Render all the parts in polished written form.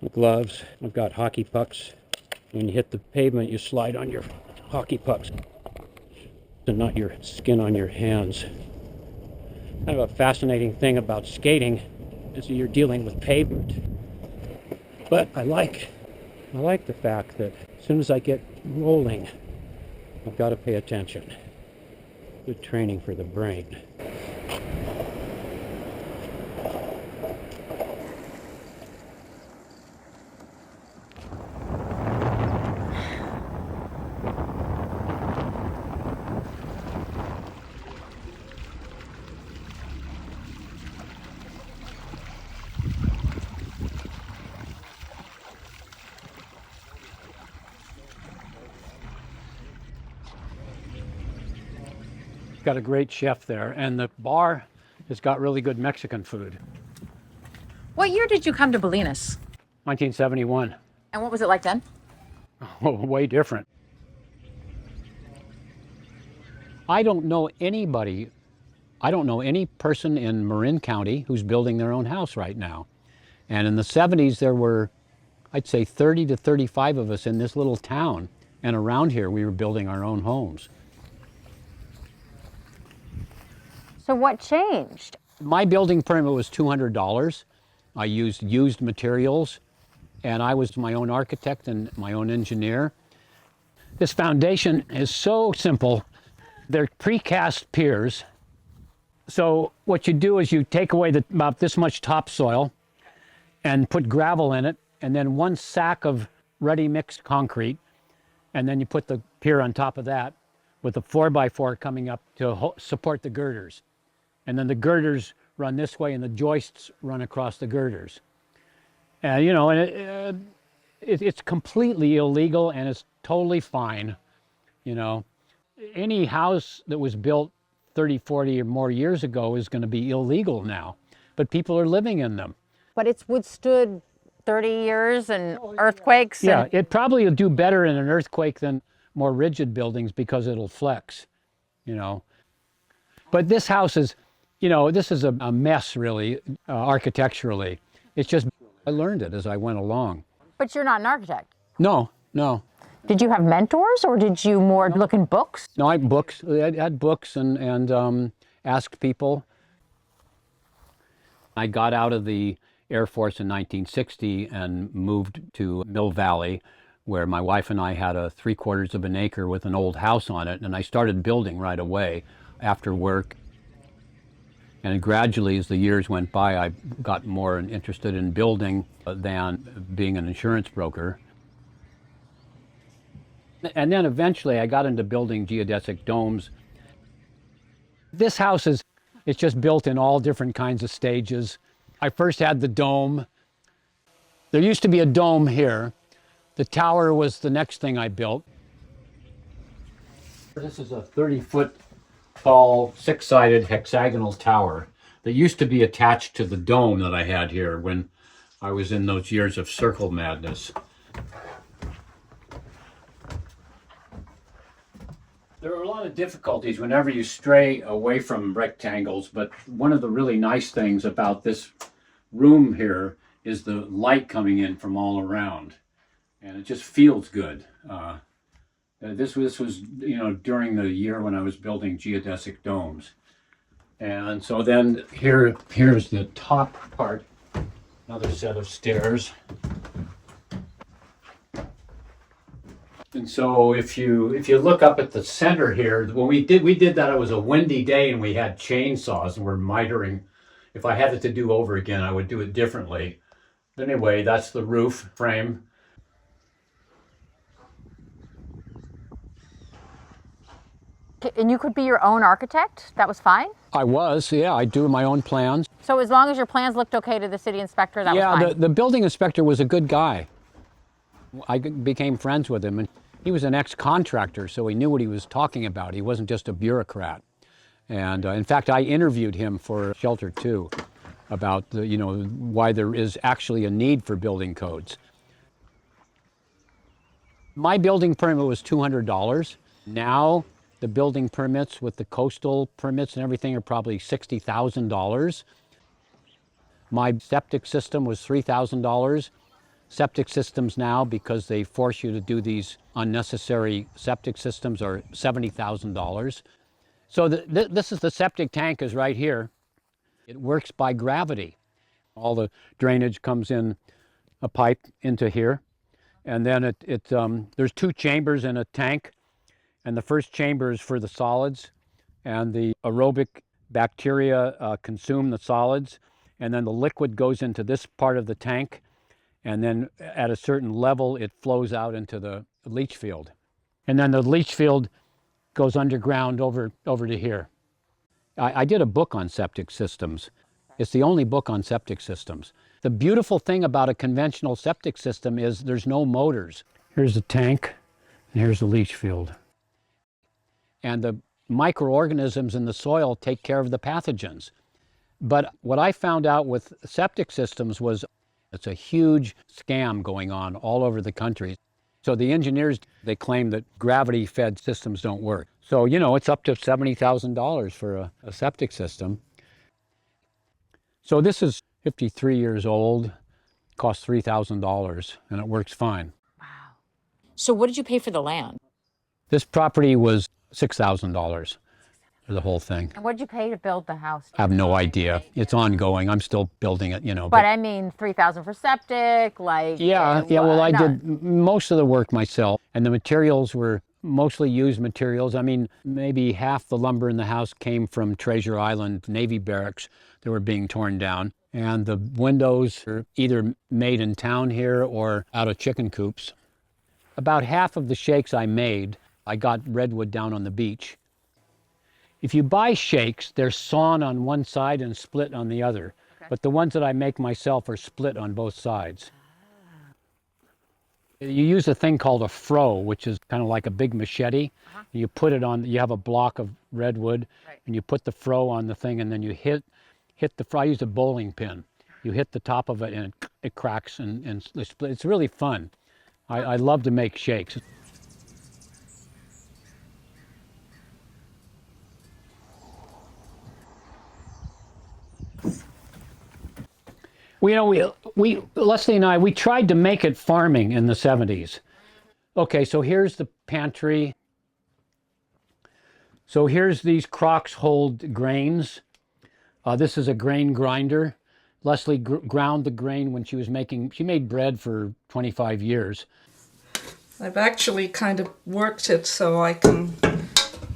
gloves. I've got hockey pucks. When you hit the pavement, you slide on your hockey pucks and not your skin on your hands. Kind of a fascinating thing about skating is you're dealing with pavement. But I like the fact that as soon as I get rolling, I've got to pay attention. Good training for the brain. Got a great chef there, and the bar has got really good Mexican food. What year did you come to Bolinas? 1971. And what was it like then? Oh, way different. I don't know any person in Marin County who's building their own house right now. And in the 70s, there were, I'd say, 30 to 35 of us in this little town. And around here, we were building our own homes. So what changed? My building permit was $200. I used used materials, and I was my own architect and my own engineer. This foundation is so simple. They're precast piers. So what you do is you take away about this much topsoil and put gravel in it, and then one sack of ready mixed concrete, and then you put the pier on top of that with a 4x4 coming up to support the girders. And then the girders run this way and the joists run across the girders. And it's completely illegal and it's totally fine. Any house that was built 30, 40 or more years ago is going to be illegal now, but people are living in them. But it's withstood 30 years and earthquakes? Yeah, it probably will do better in an earthquake than more rigid buildings because it'll flex, But this house is, this is a mess really, architecturally. It's just, I learned it as I went along. But you're not an architect? No. Did you have mentors or did you more look in books? No, I had books and asked people. I got out of the Air Force in 1960 and moved to Mill Valley, where my wife and I had a 3/4 of an acre with an old house on it, and I started building right away after work. And gradually, as the years went by, I got more interested in building than being an insurance broker. And then eventually I got into building geodesic domes. This house it's just built in all different kinds of stages. I first had the dome. There used to be a dome here. The tower was the next thing I built. This is a 30-foot tall, 6-sided hexagonal tower that used to be attached to the dome that I had here when I was in those years of circle madness. There are a lot of difficulties whenever you stray away from rectangles, but one of the really nice things about this room here is the light coming in from all around, and it just feels good. This was during the year when I was building geodesic domes. And so then here's the top part, another set of stairs. And so if you look up at the center here, when we did that, it was a windy day and we had chainsaws and we're mitering. If I had it to do over again, I would do it differently. But anyway, that's the roof frame. And you could be your own architect? That was fine? I was, yeah, I do my own plans. So as long as your plans looked okay to the city inspector, that was fine? Yeah, the building inspector was a good guy. I became friends with him, and he was an ex-contractor, so he knew what he was talking about. He wasn't just a bureaucrat. And in fact, I interviewed him for Shelter 2 about why there is actually a need for building codes. My building permit was $200. Now, the building permits with the coastal permits and everything are probably $60,000. My septic system was $3,000. septic systems now, because they force you to do these unnecessary septic systems, are $70,000. So this is the septic tank is right here. It works by gravity. All the drainage comes in a pipe into here, and then there's two chambers in a tank, and the first chamber is for the solids, and the aerobic bacteria consume the solids, and then the liquid goes into this part of the tank, and then at a certain level it flows out into the leach field. And then the leach field goes underground over to here. I did a book on septic systems. It's the only book on septic systems. The beautiful thing about a conventional septic system is there's no motors. Here's the tank, and here's the leach field. And the microorganisms in the soil take care of the pathogens. But what I found out with septic systems was it's a huge scam going on all over the country. So the engineers, they claim that gravity-fed systems don't work. So, you know, it's up to $70,000 for a septic system. So this is 53 years old, costs $3,000, and it works fine. Wow. So what did you pay for the land? This property was $6,000 for the whole thing. And what did you pay to build the house? I have no idea. It's ongoing. I'm still building it, you know. But I mean, $3,000 for septic, like. Yeah, well, I did most of the work myself, and the materials were mostly used materials. I mean, maybe half the lumber in the house came from Treasure Island Navy barracks that were being torn down. And the windows are either made in town here or out of chicken coops. About half of the shakes I made, I got redwood down on the beach. If you buy shakes, they're sawn on one side and split on the other. Okay. But the ones that I make myself are split on both sides. You use a thing called a froe, which is kind of like a big machete. You put it on, you have a block of redwood, right, and you put the froe on the thing, and then you hit the froe. I use a bowling pin. You hit the top of it, and it cracks and split. It's really fun. I love to make shakes. You know, Leslie and I, we tried to make it farming in the 70s. Okay, so here's the pantry. So here's these crocks hold grains. This is a grain grinder. Leslie ground the grain when she made bread for 25 years. I've actually kind of worked it so I can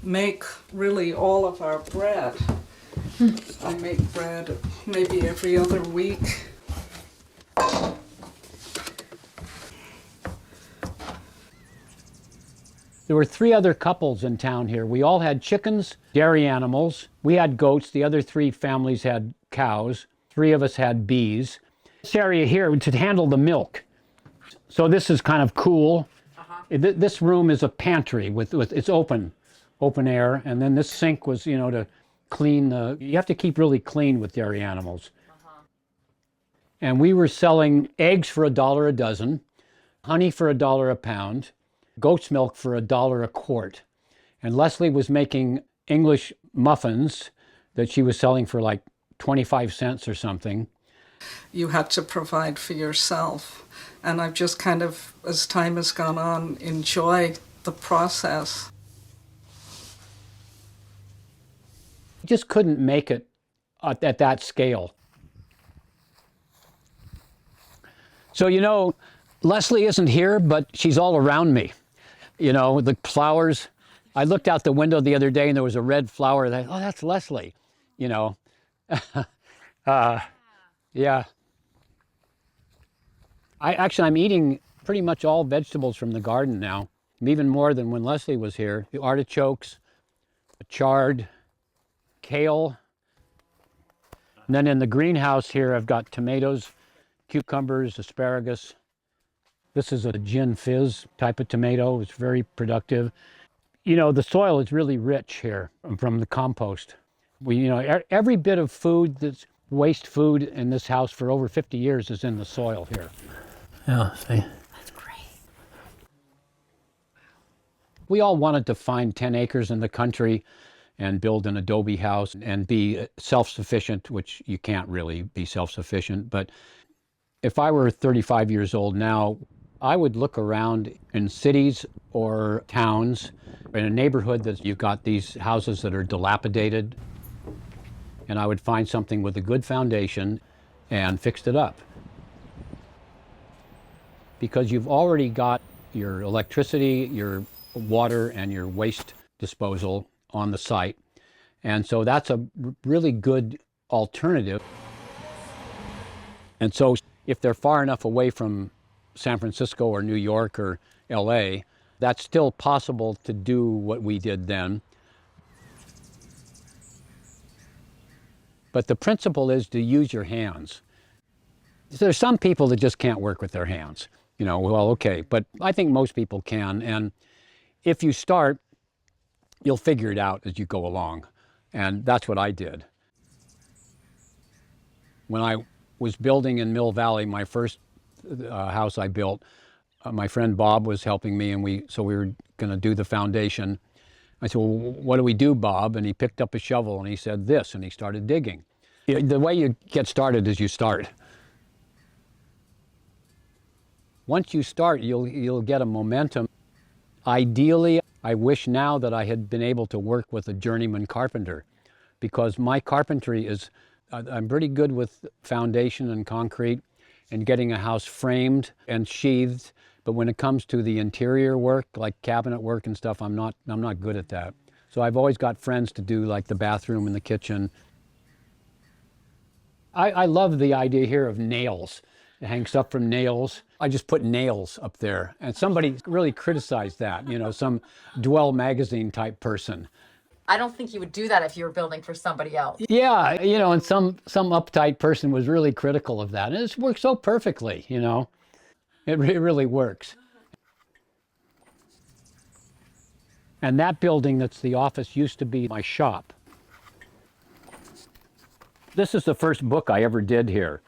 make really all of our bread. I make bread maybe every other week. There were 3 other couples in town here. We all had chickens, dairy animals. We had goats. The other 3 families had cows. 3 of us had bees. This area here to handle the milk. So this is kind of cool. This room is a pantry with it's open air, and then this sink was, you know, to clean you have to keep really clean with dairy animals. And we were selling eggs for $1 a dozen, honey for $1 a pound, goat's milk for $1 a quart. And Leslie was making English muffins that she was selling for like 25 cents or something. You had to provide for yourself. And I've just kind of, as time has gone on, enjoyed the process. You just couldn't make it at that scale. So, you know, Leslie isn't here, but she's all around me. You know, the flowers. I looked out the window the other day and there was a red flower. Oh, that's Leslie, you know. Yeah. I'm eating pretty much all vegetables from the garden now, even more than when Leslie was here. The artichokes, chard, kale. And then in the greenhouse here, I've got tomatoes, cucumbers, asparagus. This is a gin fizz type of tomato. It's very productive. You know, the soil is really rich here from the compost. Every bit of food that's waste food in this house for over 50 years is in the soil here. Yeah, see? That's great. We all wanted to find 10 acres in the country and build an adobe house and be self-sufficient, which you can't really be self-sufficient, but If I were 35 years old now, I would look around in cities or towns, in a neighborhood that you've got these houses that are dilapidated, and I would find something with a good foundation and fixed it up. Because you've already got your electricity, your water, and your waste disposal on the site. And so that's a really good alternative. And so if they're far enough away from San Francisco or New York or LA, that's still possible to do what we did then. But the principle is to use your hands. There's some people that just can't work with their hands. You know, well, okay, but I think most people can. And if you start, you'll figure it out as you go along. And that's what I did. When I was building in Mill Valley, my first house I built, my friend Bob was helping me, and we were going to do the foundation. I said, well, what do we do, Bob? And he picked up a shovel and he said this, and he started digging. The way you get started is you start. Once you start, you'll get a momentum. Ideally, I wish now that I had been able to work with a journeyman carpenter, because my carpentry is, I'm pretty good with foundation and concrete and getting a house framed and sheathed. But when it comes to the interior work, like cabinet work and stuff, I'm not good at that. So I've always got friends to do like the bathroom and the kitchen. I love the idea here of nails. It hangs up from nails. I just put nails up there. And somebody really criticized that, you know, some Dwell magazine type person. I don't think you would do that if you were building for somebody else. Yeah, you know, and some uptight person was really critical of that. And it's worked so perfectly, you know. It really works. And that building that's the office used to be my shop. This is the first book I ever did here.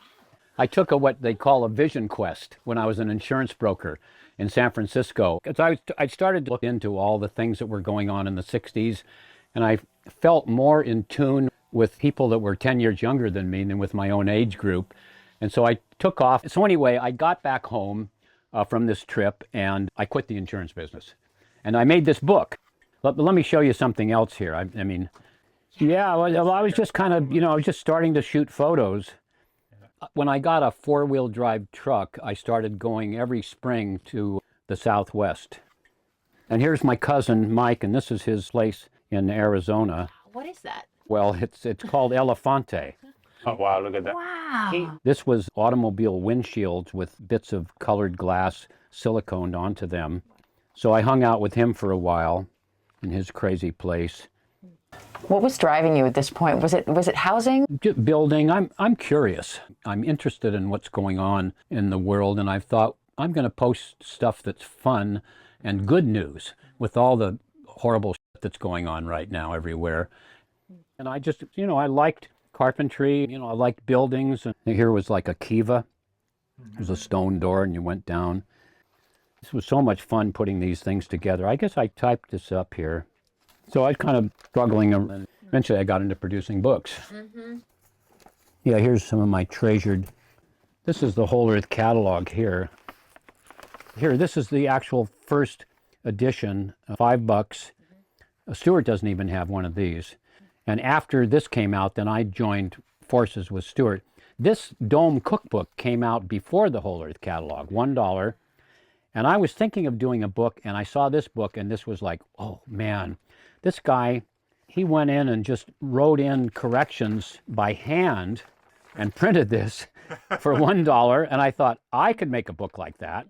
I took what they call a vision quest when I was an insurance broker in San Francisco. Because I started to look into all the things that were going on in the 60s, and I felt more in tune with people that were 10 years younger than me than with my own age group. And so I took off. So anyway, I got back home from this trip, and I quit the insurance business. And I made this book. Let me show you something else here. I mean, yeah, well, I was just kind of, you know, I was just starting to shoot photos. When I got a four-wheel drive truck, I started going every spring to the Southwest. And here's my cousin, Mike, and this is his place in Arizona. What is that? Well, it's called Elefante. Oh, wow, look at that. Wow. This was automobile windshields with bits of colored glass siliconed onto them. So I hung out with him for a while in his crazy place. What was driving you at this point? Was it housing? Building. I'm curious. I'm interested in what's going on in the world, and I've thought I'm going to post stuff that's fun and good news with all the horrible shit that's going on right now everywhere. And I just, you know, I liked carpentry, you know, I liked buildings. And here was like a kiva. It was a stone door, and you went down. This was so much fun putting these things together. I guess I typed this up here. So I was kind of struggling, and eventually I got into producing books. Mm-hmm. Yeah, here's some of my treasured. This is the Whole Earth catalog here. Here, this is the actual first edition, $5. Stuart doesn't even have one of these. And after this came out, then I joined forces with Stuart. This Dome cookbook came out before the Whole Earth catalog, $1. And I was thinking of doing a book, and I saw this book, and this was like, oh man, this guy, he went in and just wrote in corrections by hand and printed this for $1. And I thought, I could make a book like that.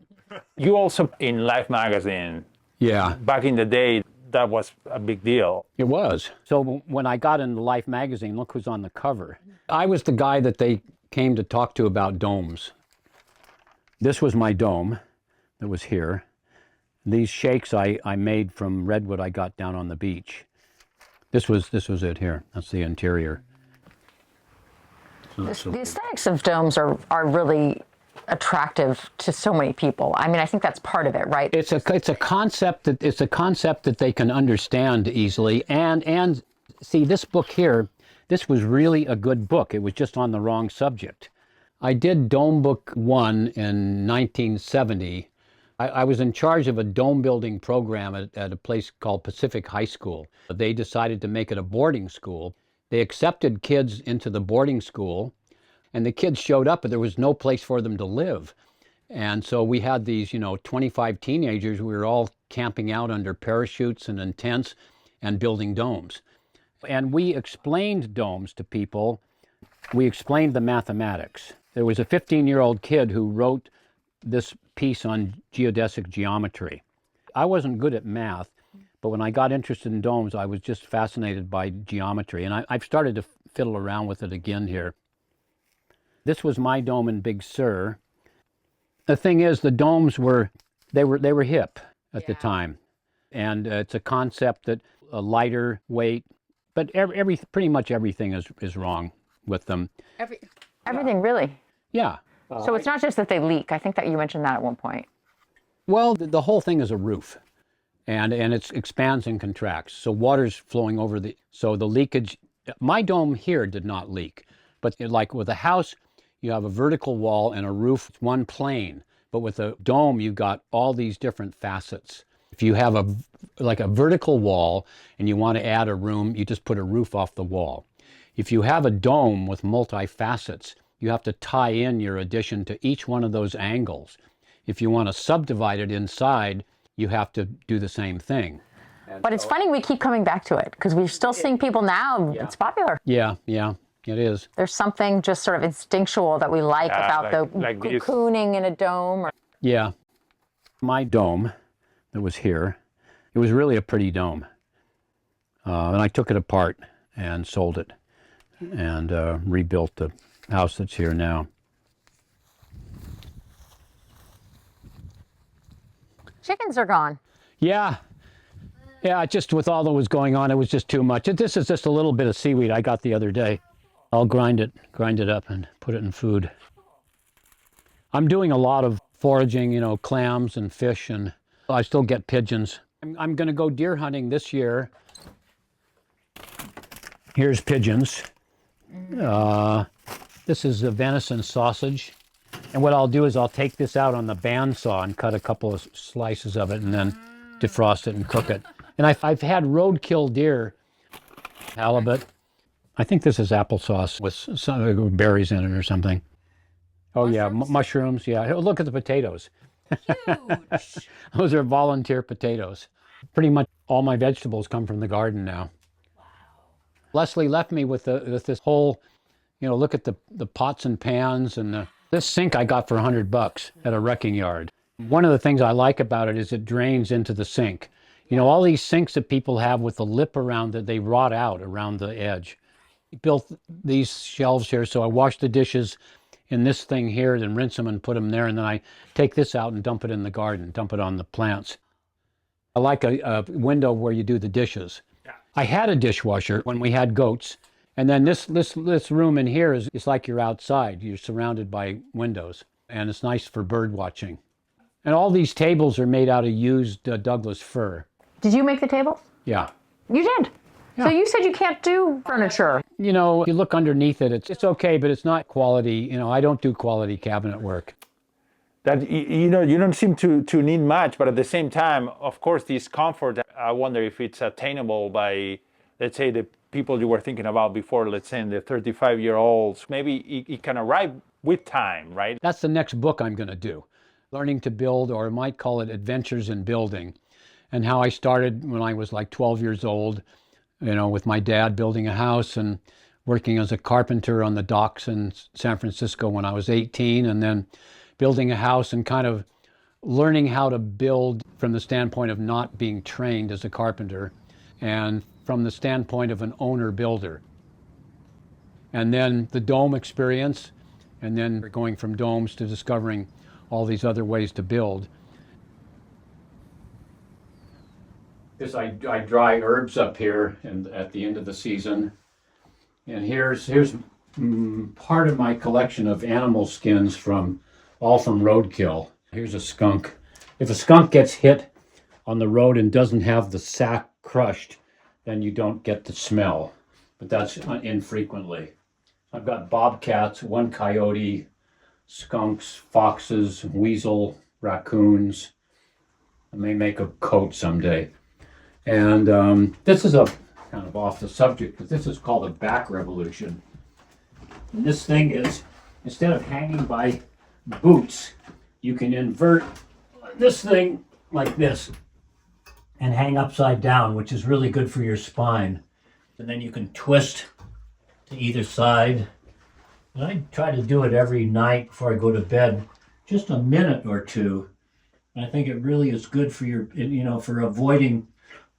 You also in Life magazine. Yeah. Back in the day, that was a big deal. It was. So when I got into Life magazine, look who's on the cover. I was the guy that they came to talk to about domes. This was my dome that was here. These shakes I made from redwood I got down on the beach. This was it here. That's the interior. The aesthetics of domes are really attractive to so many people. I mean, I think that's part of it, right? It's a concept that they can understand easily. And see, this book here, this was really a good book. It was just on the wrong subject. I did Dome Book 1 in 1970. I was in charge of a dome building program at a place called Pacific High School. They decided to make it a boarding school. They accepted kids into the boarding school, and the kids showed up, but there was no place for them to live. And so we had these, 25 teenagers. We were all camping out under parachutes and in tents and building domes. And we explained domes to people. We explained the mathematics. There was a 15-year-old kid who wrote this piece on geodesic geometry. I wasn't good at math, but when I got interested in domes, I was just fascinated by geometry. And I've started to fiddle around with it again here. This was my dome in Big Sur. The thing is, the domes were hip at the time. And it's a concept that a lighter weight, but pretty much everything is wrong with them. Everything, really? Yeah. So it's not just that they leak. I think that you mentioned that at one point. Well, the whole thing is a roof, and it expands and contracts. So water's flowing over so the leakage. My dome here did not leak, but like with a house, you have a vertical wall and a roof, one plane. But with a dome, you've got all these different facets. If you have a vertical wall and you want to add a room, you just put a roof off the wall. If you have a dome with multi-facets, you have to tie in your addition to each one of those angles. If you want to subdivide it inside, you have to do the same thing. But it's funny we keep coming back to it because we're still seeing people now. Yeah. It's popular. Yeah, it is. There's something just sort of instinctual that we like about the cocooning in a dome. Yeah. My dome that was here, it was really a pretty dome. And I took it apart and sold it and rebuilt the house that's here now. Chickens are gone. Yeah, just with all that was going on, it was just too much. This is just a little bit of seaweed I got the other day. I'll grind it up and put it in food. I'm doing a lot of foraging, clams and fish, and I still get pigeons. I'm going to go deer hunting this year. Here's pigeons. This is a venison sausage. And what I'll do is I'll take this out on the bandsaw and cut a couple of slices of it and then defrost it and cook it. And I've had roadkill deer, halibut. I think this is applesauce with some berries in it or something. Oh yeah, mushrooms, yeah. Look at the potatoes. Huge. Those are volunteer potatoes. Pretty much all my vegetables come from the garden now. Wow. Leslie left me with this whole, look at the pots and pans and this sink I got for $100 at a wrecking yard. One of the things I like about it is it drains into the sink. All these sinks that people have with the lip around it, they rot out around the edge. I built these shelves here, so I wash the dishes in this thing here, then rinse them and put them there, and then I take this out and dump it in the garden, dump it on the plants. I like a window where you do the dishes. Yeah. I had a dishwasher when we had goats, and then this room in here is like you're outside. You're surrounded by windows, and it's nice for bird watching. And all these tables are made out of used Douglas fir. Did you make the tables? Yeah. You did? Yeah. So you said you can't do furniture. You look underneath it, it's okay, but it's not quality. I don't do quality cabinet work. That, you don't seem to need much, but at the same time, of course, this comfort, I wonder if it's attainable by, let's say, the people you were thinking about before, let's say, the 35-year-olds. Maybe it can arrive with time, right? That's the next book I'm going to do. Learning to build, or I might call it Adventures in Building, and how I started when I was like 12 years old, with my dad building a house and working as a carpenter on the docks in San Francisco when I was 18, and then building a house and kind of learning how to build from the standpoint of not being trained as a carpenter and from the standpoint of an owner-builder. And then the dome experience, and then going from domes to discovering all these other ways to build. I dry herbs up here at the end of the season. And here's part of my collection of animal skins all from roadkill. Here's a skunk. If a skunk gets hit on the road and doesn't have the sack crushed, then you don't get the smell. But that's infrequently. I've got bobcats, one coyote, skunks, foxes, weasel, raccoons. I may make a coat someday. And this is a kind of off the subject, but this is called a back revolution. And this thing is, instead of hanging by boots, you can invert this thing like this and hang upside down, which is really good for your spine. And then you can twist to either side. And I try to do it every night before I go to bed, just a minute or two. And I think it really is good for your, for avoiding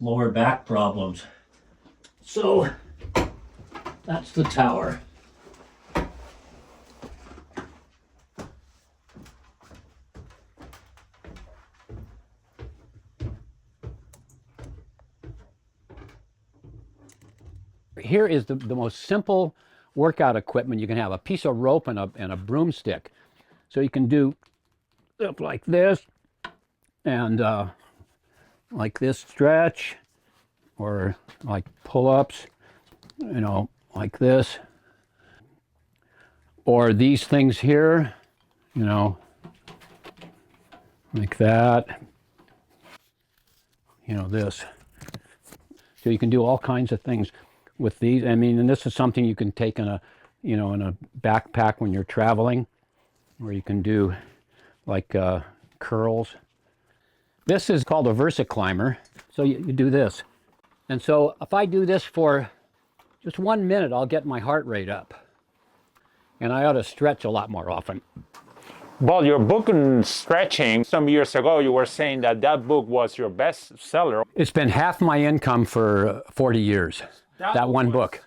lower back problems. So that's the tower. Here is the most simple workout equipment you can have, a piece of rope and a broomstick. So you can do stuff like this and like this stretch, or like pull-ups, like this. Or these things here, like that. This. So you can do all kinds of things with these. And this is something you can take in a backpack when you're traveling, or you can do like curls. This is called a VersaClimber. So you do this. And so if I do this for just 1 minute, I'll get my heart rate up. And I ought to stretch a lot more often. Well, your book on stretching, some years ago, you were saying that book was your best seller. It's been half my income for 40 years, that one book.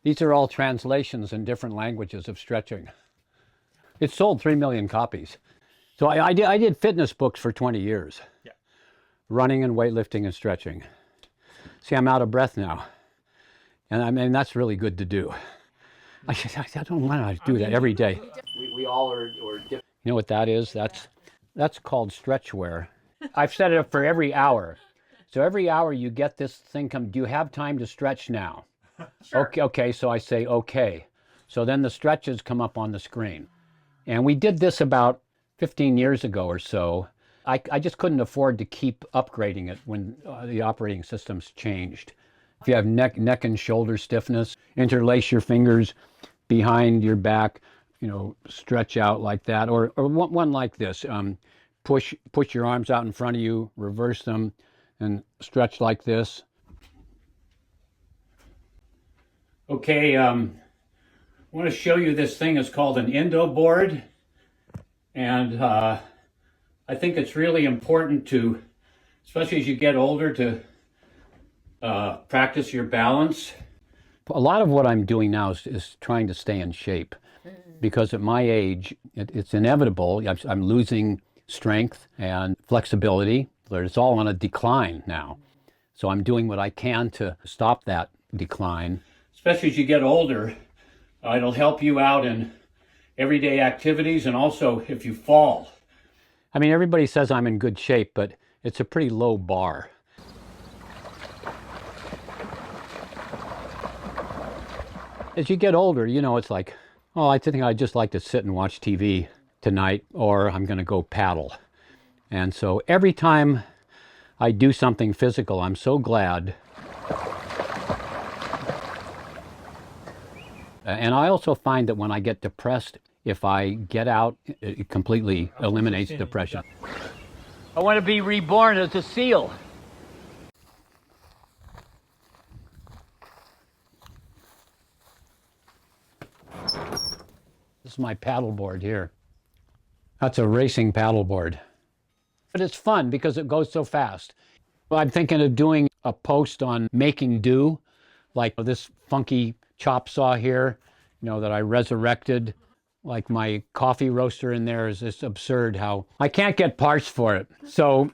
These are all translations in different languages of stretching. It sold 3 million copies. So I did fitness books for 20 years. Yeah. Running and weightlifting and stretching. See, I'm out of breath now. And that's really good to do. I don't want to do that every day. We all are different. You know what that is? That's called stretch wear. I've set it up for every hour. So every hour you get this thing come, do you have time to stretch now? Sure. Okay, so I say okay. So then the stretches come up on the screen. And we did this about 15 years ago or so. I just couldn't afford to keep upgrading it when the operating systems changed. If you have neck and shoulder stiffness, interlace your fingers behind your back, stretch out like that, or one like this. Push your arms out in front of you, reverse them, and stretch like this. Okay, I want to show you this thing. It's called an endo board, and I think it's really important to, especially as you get older, to practice your balance. A lot of what I'm doing now is trying to stay in shape, because at my age, it's inevitable. I'm losing strength and flexibility. It's all on a decline now. So I'm doing what I can to stop that decline. Especially as you get older, it'll help you out in everyday activities, and also if you fall. Everybody says I'm in good shape, but it's a pretty low bar. As you get older, it's like, oh, I think I'd just like to sit and watch TV tonight, or I'm going to go paddle. And so every time I do something physical, I'm so glad. And I also find that when I get depressed, if I get out, it completely eliminates depression. I want to be reborn as a seal. This is my paddleboard here. That's a racing paddleboard. But it's fun because it goes so fast. Well, I'm thinking of doing a post on making do, like this funky chop saw here, that I resurrected. Like my coffee roaster in there is just absurd how I can't get parts for it. So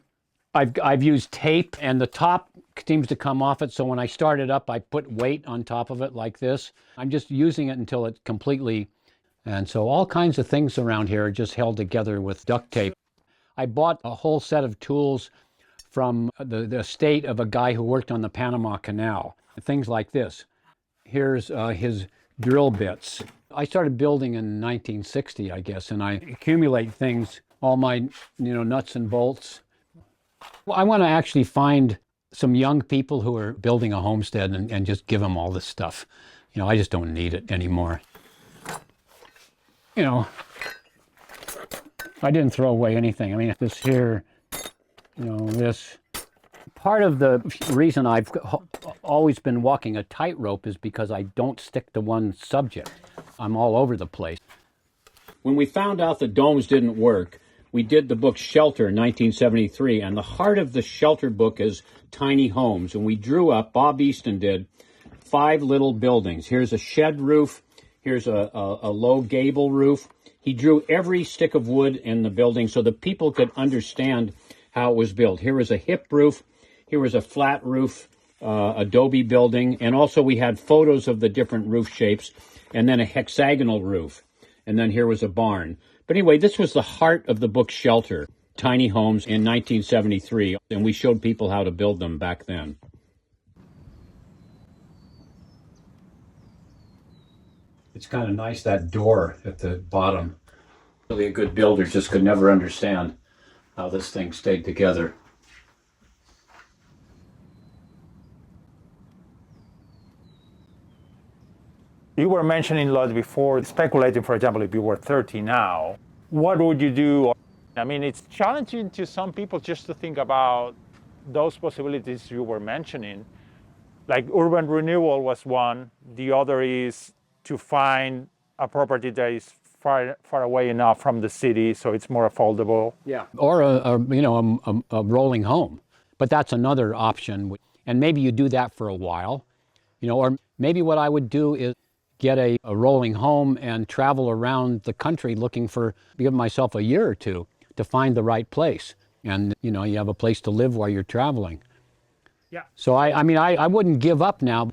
I've used tape, and the top seems to come off it. So when I start it up, I put weight on top of it like this. I'm just using it until it completely. And so all kinds of things around here are just held together with duct tape. I bought a whole set of tools from the estate of a guy who worked on the Panama Canal. Things like this. Here's his drill bits. I started building in 1960, I guess, and I accumulate things, all my nuts and bolts. Well, I want to actually find some young people who are building a homestead and just give them all this stuff. I just don't need it anymore. I didn't throw away anything. I mean, this here, this. Part of the reason I've always been walking a tightrope is because I don't stick to one subject. I'm all over the place. When we found out the domes didn't work, we did the book Shelter in 1973, and the heart of the Shelter book is tiny homes. And we drew up, Bob Easton did, 5 little buildings. Here's a shed roof. Here's a low gable roof. He drew every stick of wood in the building so that people could understand how it was built. Here was a hip roof. Here was a flat roof, adobe building, and also we had photos of the different roof shapes, and then a hexagonal roof, and then here was a barn. But anyway, this was the heart of the book Shelter, tiny homes in 1973, and we showed people how to build them back then. It's kind of nice, that door at the bottom. Really a good builder just could never understand how this thing stayed together. You were mentioning, Lloyd, before, speculating, for example, if you were 30 now, what would you do? I mean, it's challenging to some people just to think about those possibilities you were mentioning. Like urban renewal was one. The other is to find a property that is far away enough from the city so it's more affordable. Yeah. Or a rolling home. But that's another option. And maybe you do that for a while. Or maybe what I would do is get a rolling home and travel around the country give myself a year or two to find the right place. And, you have a place to live while you're traveling. Yeah. So I wouldn't give up now.